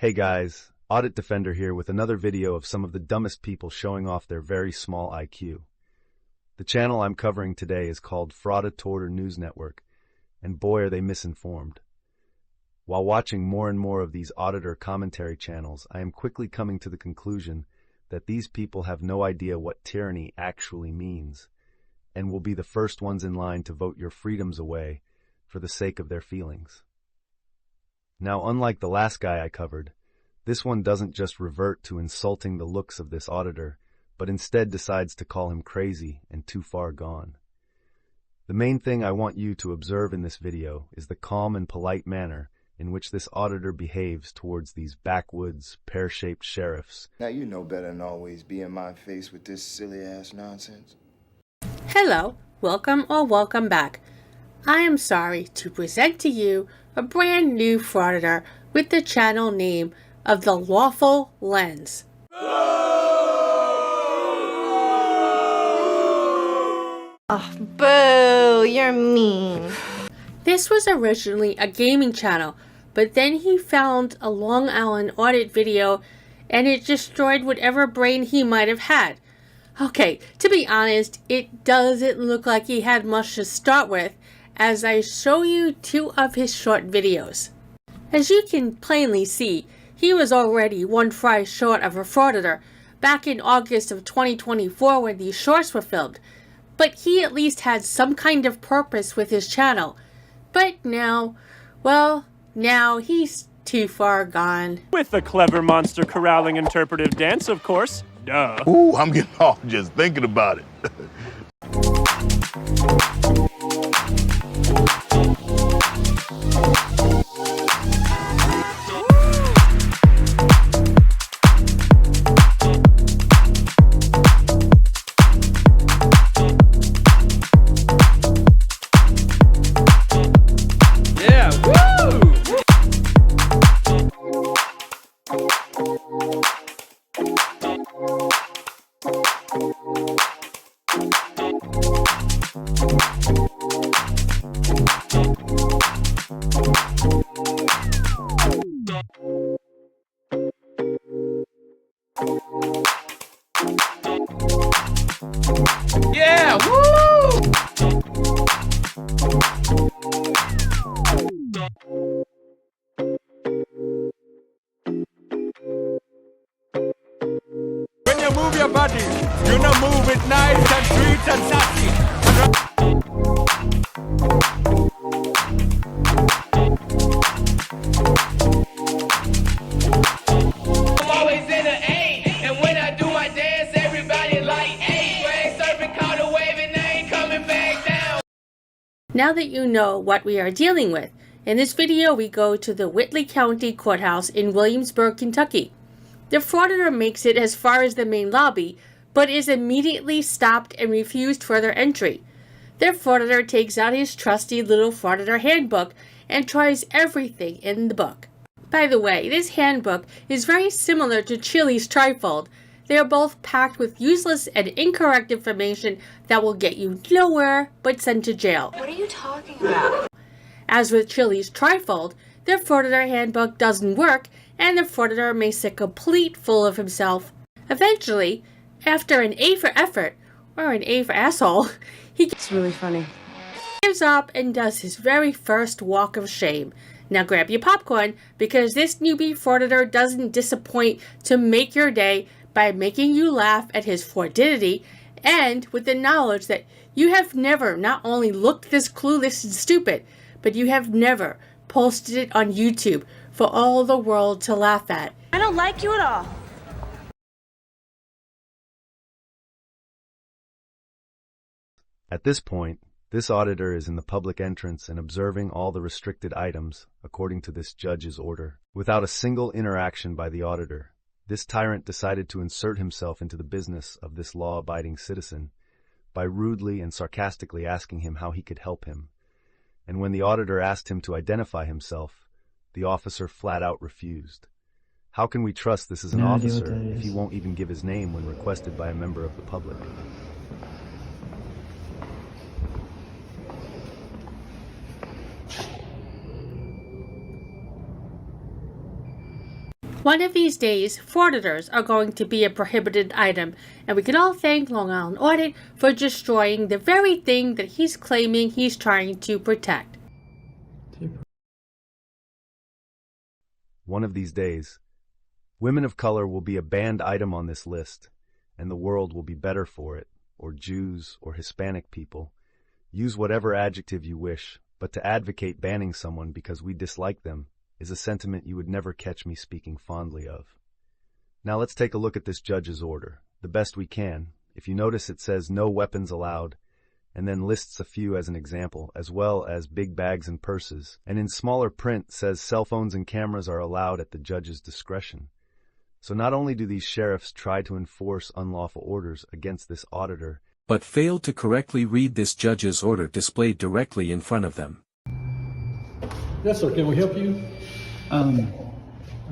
Hey guys, Audit Defender here with another video of some of the dumbest people showing off their very small IQ. The channel I'm covering today is called Fraudatorder News Network, and boy are they misinformed. While watching more and more of these auditor commentary channels, I am quickly coming to the conclusion that these people have no idea what tyranny actually means, and will be the first ones in line to vote your freedoms away for the sake of their feelings. Now, unlike the last guy I covered, this one doesn't just revert to insulting the looks of this auditor, but instead decides to call him crazy and too far gone. The main thing I want you to observe in this video is the calm and polite manner in which this auditor behaves towards these backwoods, pear-shaped sheriffs. Now you know better than always be in my face with this silly-ass nonsense. Hello, welcome or welcome back. I am sorry to present to you a brand new frauditor with the channel name of The Lawful Lens. Oh, boo, you're mean. This was originally a gaming channel, but then he found a Long Island audit video and it destroyed whatever brain he might have had. Okay, to be honest, it doesn't look like he had much to start with, as I show you two of his short videos. As you can plainly see, he was already one fry short of a frauditor back in August of 2024 when these shorts were filmed, but he at least had some kind of purpose with his channel. But now, well, now he's too far gone. With the clever monster corralling interpretive dance, of course. Duh. Ooh, I'm getting off just thinking about it. Yeah, woo! When you move your body, you know move it nice and sweet and sassy. I'm always in an A, and when I do my dance, everybody like A. Wave surfing, caught a wave, and I ain't coming back down. Now that you know what we are dealing with, in this video we go to the Whitley County Courthouse in Williamsburg, Kentucky. The frauditor makes it as far as the main lobby, but is immediately stopped and refused further entry. The frauditor takes out his trusty little frauditor handbook and tries everything in the book. By the way, this handbook is very similar to Chili's Trifold. They are both packed with useless and incorrect information that will get you nowhere but sent to jail. What are you talking about? As with Chili's Trifold, the frauditor handbook doesn't work, and the frauditor makes a complete fool of himself. Eventually, after an A for effort, or an A for asshole, It's really funny. gives up and does his very first walk of shame. Now grab your popcorn, because this newbie frauditor doesn't disappoint to make your day by making you laugh at his fraudidity, and with the knowledge that you have never not only looked this clueless and stupid, but you have never posted it on YouTube for all the world to laugh at. I don't like you at all. At this point, this auditor is in the public entrance and observing all the restricted items according to this judge's order. Without a single interaction by the auditor, this tyrant decided to insert himself into the business of this law-abiding citizen by rudely and sarcastically asking him how he could help him. And when the auditor asked him to identify himself, the officer flat out refused. How can we trust this is an officer if he won't even give his name when requested by a member of the public? One of these days, frauditors are going to be a prohibited item, and we can all thank Long Island Audit for destroying the very thing that he's claiming he's trying to protect. One of these days, women of color will be a banned item on this list, and the world will be better for it, or Jews, or Hispanic people. Use whatever adjective you wish, but to advocate banning someone because we dislike them is a sentiment you would never catch me speaking fondly of. Now let's take a look at this judge's order, the best we can. If you notice, it says no weapons allowed, and then lists a few as an example, as well as big bags and purses, and in smaller print says cell phones and cameras are allowed at the judge's discretion. So not only do these sheriffs try to enforce unlawful orders against this auditor, but failed to correctly read this judge's order displayed directly in front of them. Yes, sir. Can we help you? I'm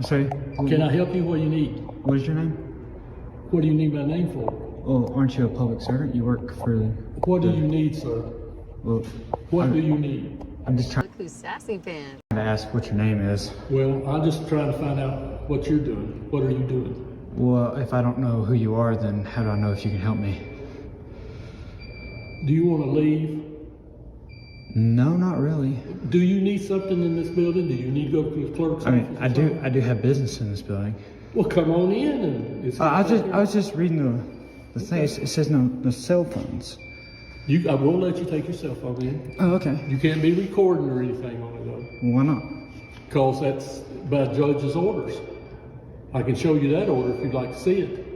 sorry? Can I help you? What do you need? What is your name? What do you need my name for? Oh, aren't you a public servant? You work for the... What do you need, sir? Well, What do you need? I'm just trying Look who's sassy pants. to ask what your name is. Well, I'm just trying to find out what you're doing. What are you doing? Well, if I don't know who you are, then how do I know if you can help me? Do you want to leave? No, not really. Do you need something in this building? Do you need to go to the clerk's I mean, office? I do have business in this building. Well, come on in and... I was just reading the thing. It says no cell phones. I won't let you take your cell phone in. Oh, okay. You can't be recording or anything on it, though. Why not? Because that's by judge's orders. I can show you that order if you'd like to see it.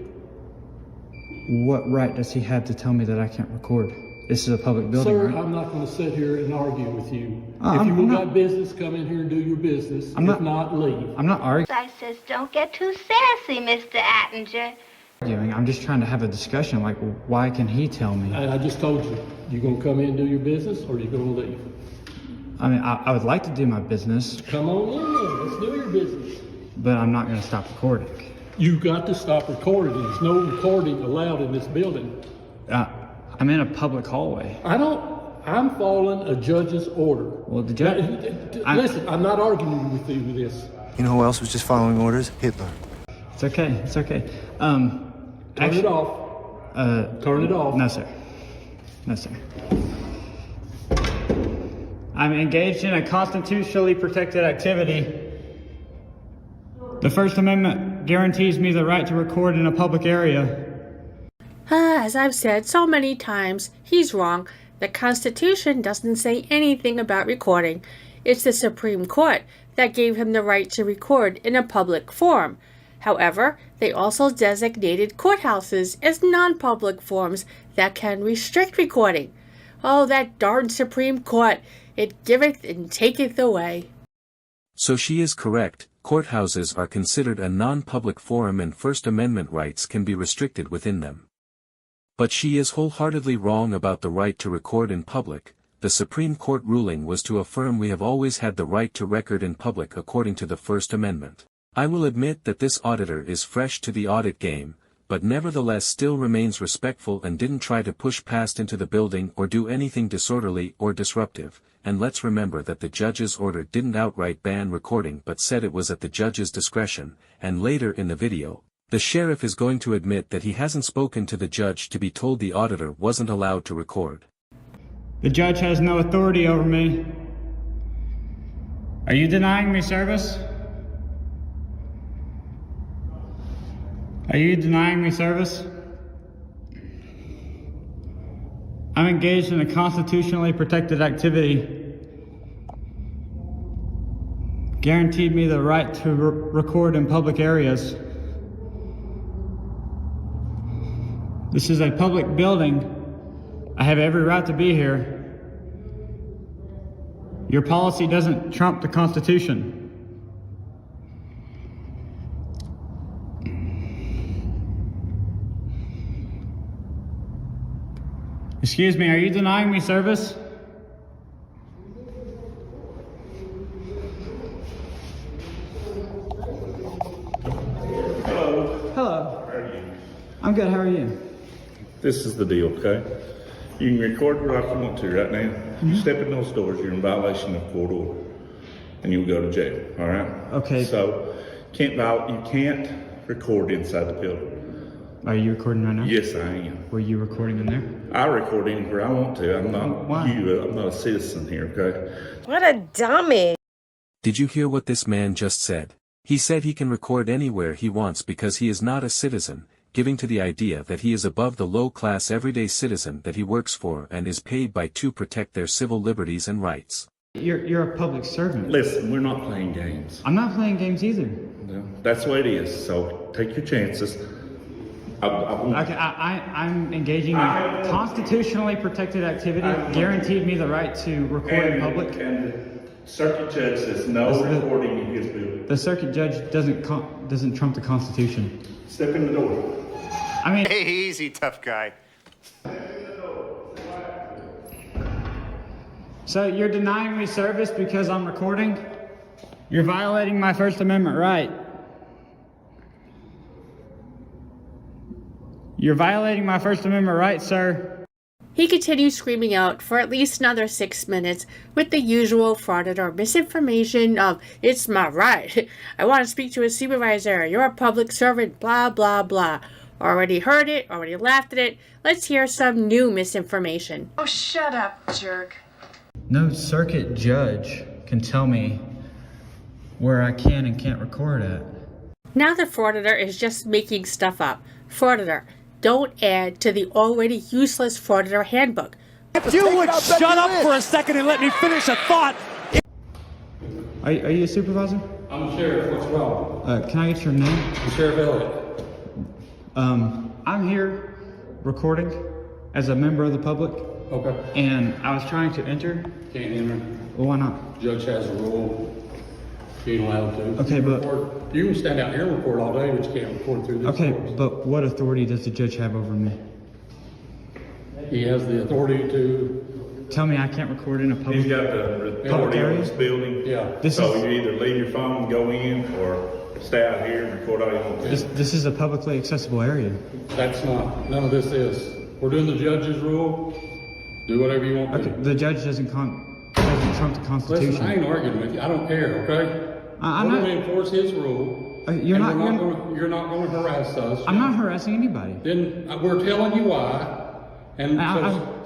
What right does he have to tell me that I can't record? This is a public building, Sir, right? I'm not going to sit here and argue with you. I'm If you not- got business, come in here and do your business. If not, leave. I'm not arguing. I says, don't get too sassy, Mr. Attinger. I'm just trying to have a discussion. Like, why can he tell me? I just told you, you going to come in and do your business, or you going to leave? I mean, I would like to do my business, Come on in, let's do your business. but I'm not going to stop recording. You got to stop recording. There's no recording allowed in this building. I'm in a public hallway. I'm following a judge's order. Well, the judge... Listen, I'm not arguing with you with this. You know who else was just following orders? Hitler. It's okay. It's okay. Turn it off. Turn it off. No, sir. No, sir. I'm engaged in a constitutionally protected activity. The First Amendment guarantees me the right to record in a public area. As I've said so many times, he's wrong. The Constitution doesn't say anything about recording. It's the Supreme Court that gave him the right to record in a public forum. However, they also designated courthouses as non-public forums that can restrict recording. Oh, that darn Supreme Court! It giveth and taketh away. So she is correct, courthouses are considered a non-public forum and First Amendment rights can be restricted within them. But she is wholeheartedly wrong about the right to record in public. The Supreme Court ruling was to affirm we have always had the right to record in public according to the First Amendment. I will admit that this auditor is fresh to the audit game, but nevertheless still remains respectful and didn't try to push past into the building or do anything disorderly or disruptive. And let's remember that the judge's order didn't outright ban recording but said it was at the judge's discretion, and later in the video, the sheriff is going to admit that he hasn't spoken to the judge to be told the auditor wasn't allowed to record. The judge has no authority over me. Are you denying me service? Are you denying me service? I'm engaged in a constitutionally protected activity. Guaranteed me the right to record in public areas. This is a public building. I have every right to be here. Your policy doesn't trump the Constitution. Excuse me, are you denying me service? Hello. Hello. How are you? I'm good, how are you? This is the deal, okay? You can record like you want to right now. You step in those doors, you're in violation of court order. And you'll go to jail, all right? Okay. So, You can't record inside the building. Are you recording right now? Yes, I am. Were you recording in there? I record anywhere I want to. I'm not Why? I'm not a citizen here, okay? What a dummy. Did you hear what this man just said? He said he can record anywhere he wants because he is not a citizen, giving to the idea that he is above the low-class everyday citizen that he works for and is paid by to protect their civil liberties and rights. You're a public servant. Listen, we're not playing games. I'm not playing games either. No, that's the way it is, so take your chances. Okay, I'm engaging in constitutionally protected activity. Guaranteed me the right to record in public. And the circuit judge says no recording in his building. The circuit judge doesn't trump the Constitution. Step in the door. I mean, hey, easy, tough guy. So you're denying me service because I'm recording? You're violating my First Amendment right. You're violating my First Amendment right, sir. He continued screaming out for at least another 6 minutes with the usual fraudulent misinformation of, it's my right, I want to speak to a supervisor, you're a public servant, blah, blah, blah. Already heard it, already laughed at it, let's hear some new misinformation. Oh, shut up, jerk. No circuit judge can tell me where I can and can't record at. Now the frauditor is just making stuff up. Frauditor, don't add to the already useless frauditor handbook. If you would shut up for a second and let me finish a thought. Are you a supervisor? I'm the sheriff. What's wrong? Can I get your name? I'm Sheriff Elliott. I'm here recording as a member of the public. Okay. And I was trying to enter. Can't enter. Well, why not? Judge has a rule. You ain't allowed to. Okay, but you can stand out here and record all day, but you can't record through these doors. But what authority does the judge have over me? He has the authority to tell me I can't record in a public. He's got the authority on this building. Yeah. You either leave your phone and go in, or stay out here and record all you want to. This is a publicly accessible area. That's not. None of this is. We're doing the judge's rule. Do whatever you want to. Okay, the judge doesn't trump the Constitution. Listen, I ain't arguing with you. I don't care. Okay. I'm We're not. going to enforce his rule. You're not going to harass us. I'm not harassing anybody. Then we're telling you why. And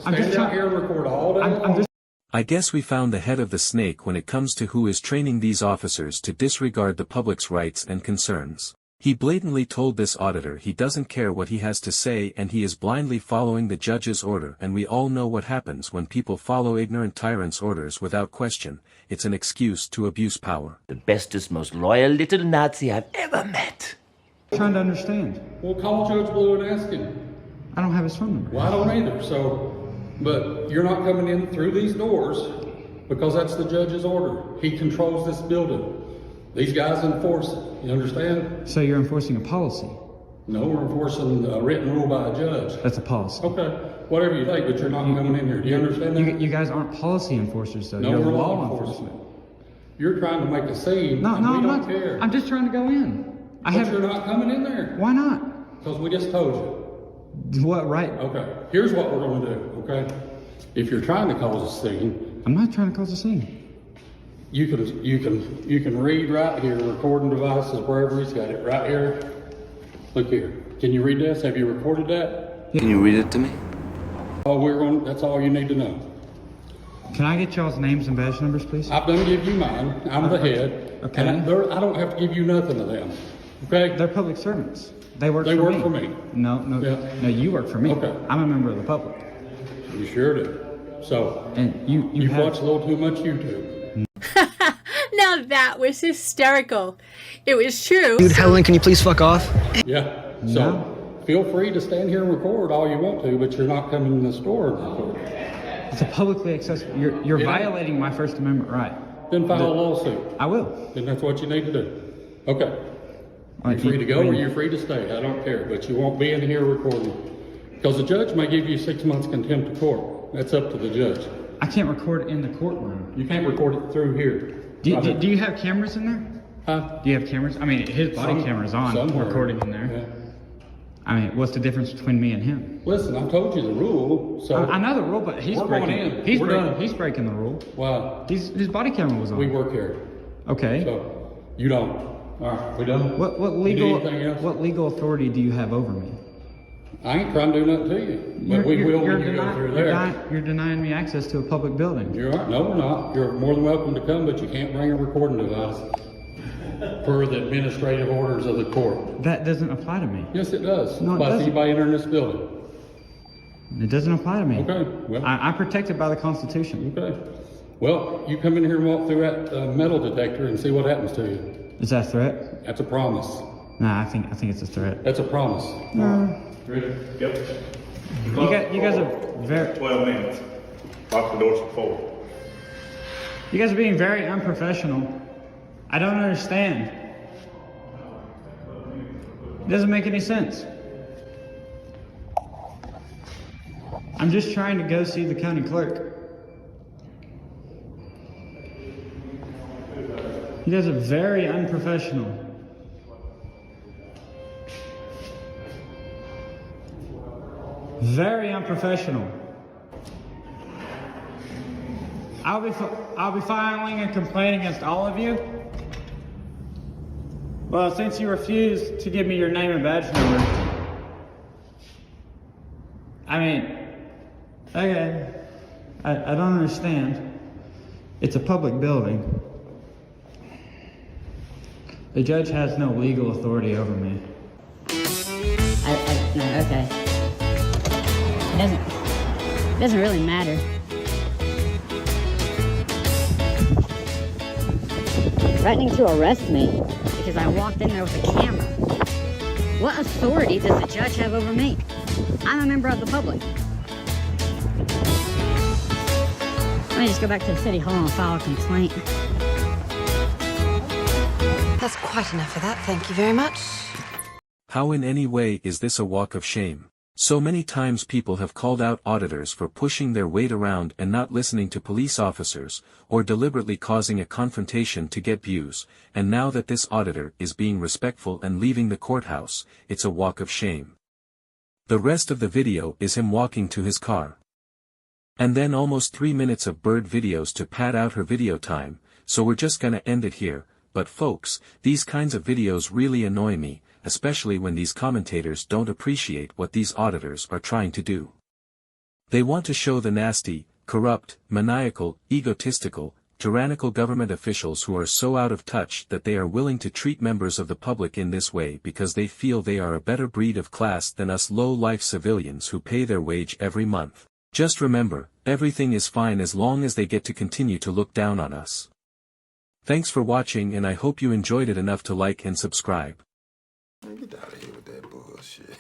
stand out here and record all day long. I guess we found the head of the snake when it comes to who is training these officers to disregard the public's rights and concerns. He blatantly told this auditor he doesn't care what he has to say and he is blindly following the judge's order, and we all know what happens when people follow ignorant tyrants' orders without question. It's an excuse to abuse power. The bestest, most loyal little Nazi I've ever met. I'm trying to understand. Well, call Judge Blue and ask him. I don't have his phone number. Well, I don't either. But you're not coming in through these doors because that's the judge's order. He controls this building. These guys enforce it. You understand? So you're enforcing a policy? No, we're enforcing a written rule by a judge. That's a policy. Okay, whatever you think, but you're not coming in here. Do you understand that? You guys aren't policy enforcers, though. No, you're we're law law enforcement. You're trying to make a scene. No, and we I'm don't not. care. I'm just trying to go in. You're not coming in there. Why not? Because we just told you. What right? Okay, here's what we're going to do, okay? If you're trying to cause a scene... I'm not trying to cause a scene. You can read right here, recording devices, wherever he's got it, right here. Look here. Can you read this? Have you recorded that? Can you read it to me? Oh, that's all you need to know. Can I get y'all's names and badge numbers, please? I've done give you mine. I'm the head. Okay. And I don't have to give you nothing to them. Okay? They're public servants. They work for me. No, you work for me. Okay. I'm a member of the public. You sure do. So, and you've watched a little too much YouTube. Now that was hysterical. It was true. Dude, Helen, can you please fuck off? Yeah. So, feel free to stand here and record all you want to, but you're not coming in the store and record. It's a publicly accessible. You're violating my First Amendment right. Then file a lawsuit. I will. Then that's what you need to do. Okay. You're free to go or you're free to stay. I don't care. But you won't be in here recording. Because the judge may give you 6 months contempt of court. That's up to the judge. I can't record in the courtroom. You can't record it through here. Do you have cameras in there? Huh? Do you have cameras? I mean, his body camera's on. Somewhere. Recording in there. Yeah. I mean, what's the difference between me and him? Listen, I told you the rule. So I know the rule, but he's breaking. He's breaking the rule. Wow. His body camera was on. We work here. Okay. So you don't. All right, we done? What You legal need anything else? what legal authority do you have over me? I ain't trying to do nothing to you, but we will when you go through there. You're denying me access to a public building. You're right. No, we're not. You're more than welcome to come, but you can't bring a recording device per the administrative orders of the court. That doesn't apply to me. Yes, it does. No, it Applies to doesn't. anybody entering this building. It doesn't apply to me. Okay, well. I'm protected by the Constitution. Okay. Well, you come in here and walk through that metal detector and see what happens to you. Is that a threat? That's a promise. Nah, I think it's a threat. That's a promise. No. Ready? Yep. You guys are very 12 minutes. Lock the doors for 4. You guys are being very unprofessional. I don't understand. It doesn't make any sense. I'm just trying to go see the county clerk. You guys are very unprofessional. Very unprofessional. I'll be filing a complaint against all of you. Well, since you refused to give me your name and badge number. I mean, okay. I don't understand. It's a public building. The judge has no legal authority over me. No, okay. It doesn't really matter. Threatening to arrest me because I walked in there with a camera. What authority does the judge have over me? I'm a member of the public. Let me just go back to the city hall and file a complaint. That's quite enough of that, thank you very much. How in any way is this a walk of shame? So many times people have called out auditors for pushing their weight around and not listening to police officers, or deliberately causing a confrontation to get views, and now that this auditor is being respectful and leaving the courthouse, it's a walk of shame. The rest of the video is him walking to his car. And then almost 3 minutes of Bird videos to pad out her video time, so we're just gonna end it here, but folks, these kinds of videos really annoy me, especially when these commentators don't appreciate what these auditors are trying to do. They want to show the nasty, corrupt, maniacal, egotistical, tyrannical government officials who are so out of touch that they are willing to treat members of the public in this way because they feel they are a better breed of class than us low-life civilians who pay their wage every month. Just remember, everything is fine as long as they get to continue to look down on us. Thanks for watching, and I hope you enjoyed it enough to like and subscribe. Get out of here with that bullshit.